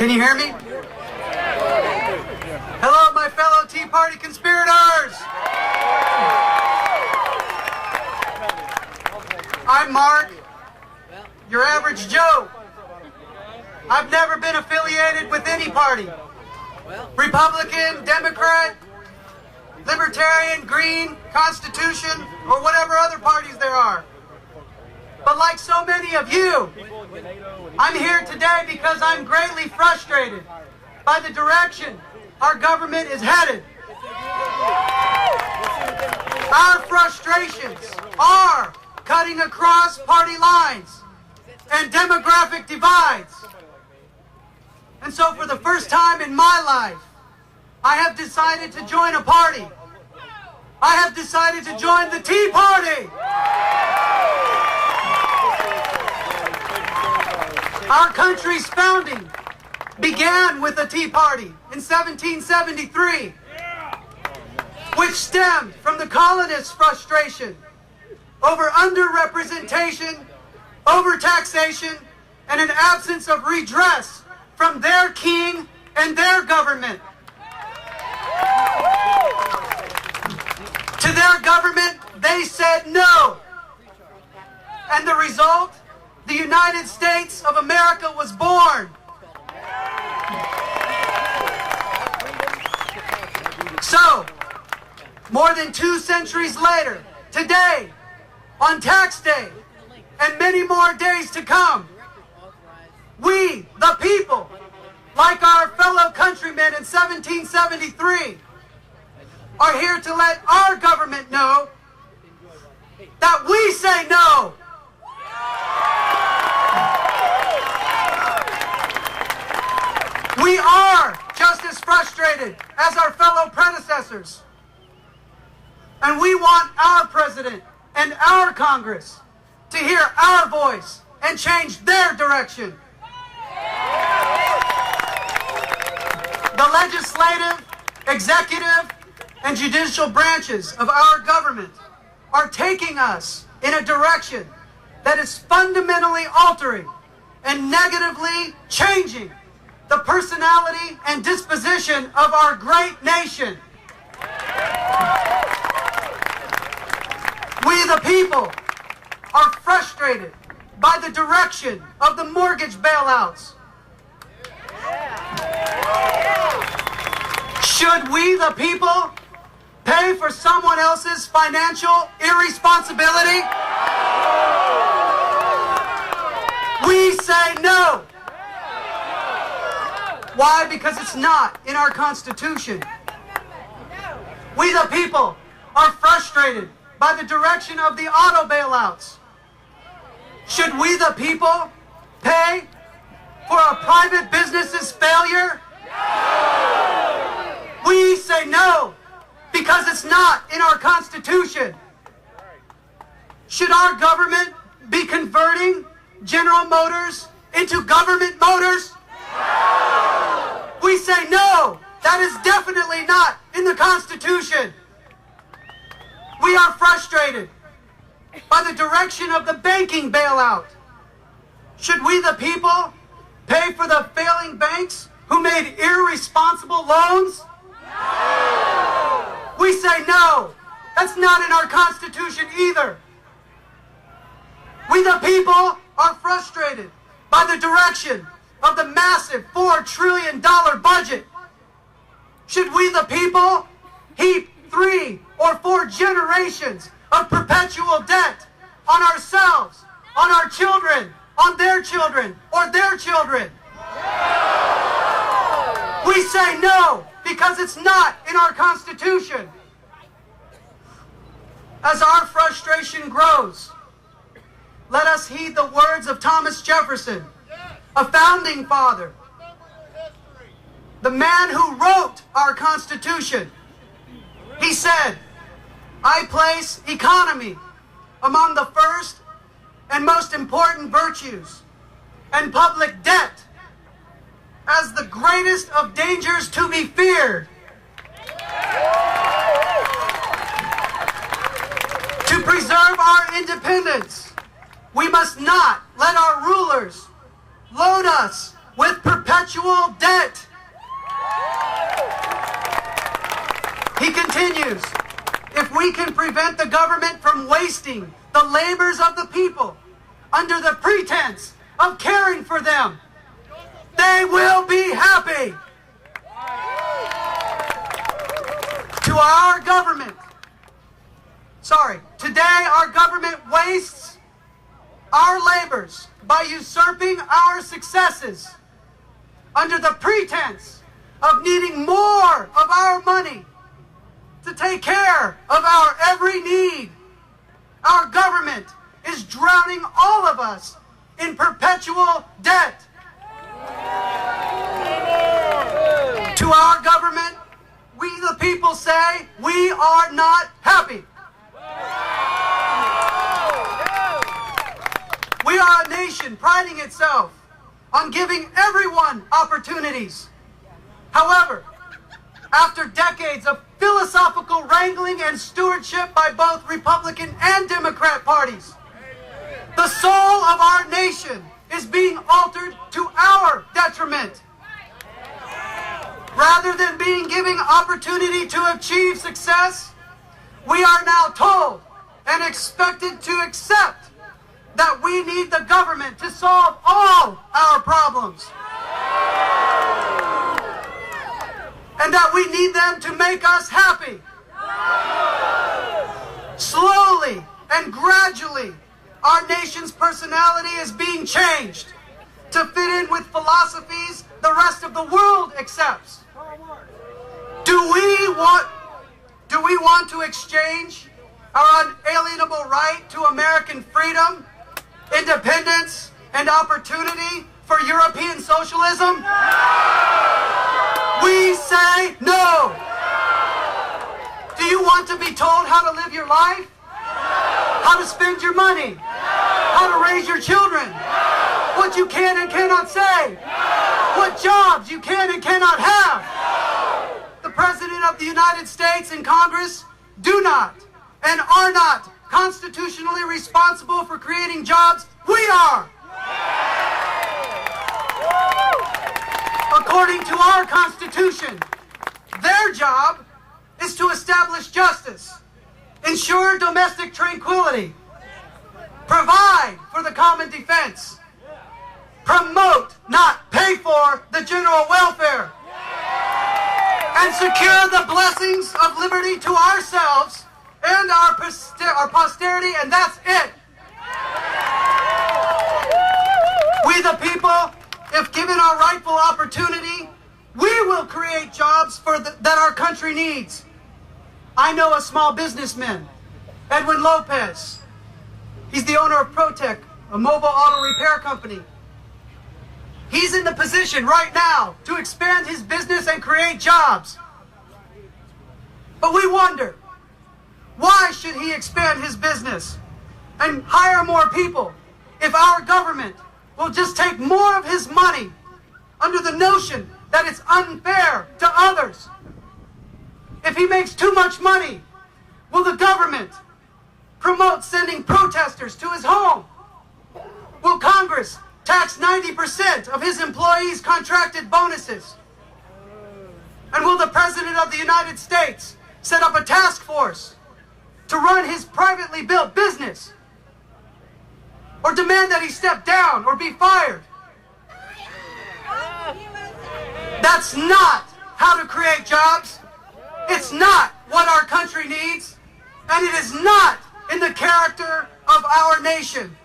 Can you hear me? Hello, my fellow Tea Party conspirators! I'm Mark, your average Joe. I've never been affiliated with any party. Republican, Democrat, Libertarian, Green, Constitution, or whatever other parties there are. But like so many of you, I'm here today because I'm greatly frustrated by the direction our government is headed. Our frustrations are cutting across party lines and demographic divides. And so for the first time in my life, I have decided to join a party. I have decided to join the Tea Party. Our country's founding began with the Tea Party in 1773, which stemmed from the colonists' frustration over underrepresentation, overtaxation, and an absence of redress from their king and their government. To their government, they said no. And the result? The United States of America was born. So, more than 2 centuries later, today, on tax day, and many more days to come, we, the people, like our fellow countrymen in 1773, are here to let our government know that we say no. We are just as frustrated as our fellow predecessors. And we want our president and our Congress to hear our voice and change their direction. The legislative, executive, and judicial branches of our government are taking us in a direction that is fundamentally altering and negatively changing the personality and disposition of our great nation. We, the people, are frustrated by the direction of the mortgage bailouts. Should we, the people, pay for someone else's financial irresponsibility? We say no. Why? Because it's not in our Constitution. We, the people, are frustrated by the direction of the auto bailouts. Should we, the people, pay for a private business's failure? We say no, because it's not in our Constitution. Should our government be converting General Motors into government motors? We say no, that is definitely not in the Constitution. We are frustrated by the direction of the banking bailout. Should we, the people, pay for the failing banks who made irresponsible loans? No! We say no, that's not in our Constitution either. We, the people, are frustrated by the direction of the massive $4 trillion budget. Should we, the people, heap 3 or 4 generations of perpetual debt on ourselves, on our children, on their children, or their children? No! We say no, because it's not in our Constitution. As our frustration grows, let us heed the words of Thomas Jefferson, a founding father, the man who wrote our Constitution. He said, "I place economy among the first and most important virtues, and public debt as the greatest of dangers to be feared." To preserve our independence, we must not let our rulers load us with perpetual debt. He continues, if we can prevent the government from wasting the labors of the people under the pretense of caring for them, they will be happy. Today our government wastes our labors by usurping our successes under the pretense of needing more of our money to take care of our every need. Our government is drowning all of us in perpetual debt. To our government, we the people say, we are not happy. We are a nation priding itself on giving everyone opportunities. However, after decades of philosophical wrangling and stewardship by both Republican and Democrat parties, the soul of our nation is being altered to our detriment. Rather than being given opportunity to achieve success, we are now told and expected to accept that we need the government to solve all our problems. And that we need them to make us happy. Slowly and gradually, our nation's personality is being changed to fit in with philosophies the rest of the world accepts. Do we want to exchange our unalienable right to American freedom, independence, and opportunity for European socialism? We say no. Do you want to be told how to live your life? How to spend your money? How to raise your children? What you can and cannot say? What jobs you can and cannot have? The President of the United States and Congress do not and are not constitutionally responsible for creating jobs. We are. According to our Constitution, their job is to establish justice, ensure domestic tranquility, provide for the common defense, promote, not pay for, the general welfare, and secure the blessings of liberty to ourselves and our posterity, and that's it. We the people, if given our rightful opportunity, we will create jobs that our country needs. I know a small businessman, Edwin Lopez. He's the owner of Protec, a mobile auto repair company. He's in the position right now to expand his business and create jobs. But we wonder, why should he expand his business and hire more people if our government will just take more of his money under the notion that it's unfair to others? If he makes too much money, will the government promote sending protesters to his home? Will Congress tax 90% of his employees' contracted bonuses? And will the President of the United States set up a task force to run his privately built business? Or demand that he step down or be fired? That's not how to create jobs. It's not what our country needs. And it is not in the character of our nation.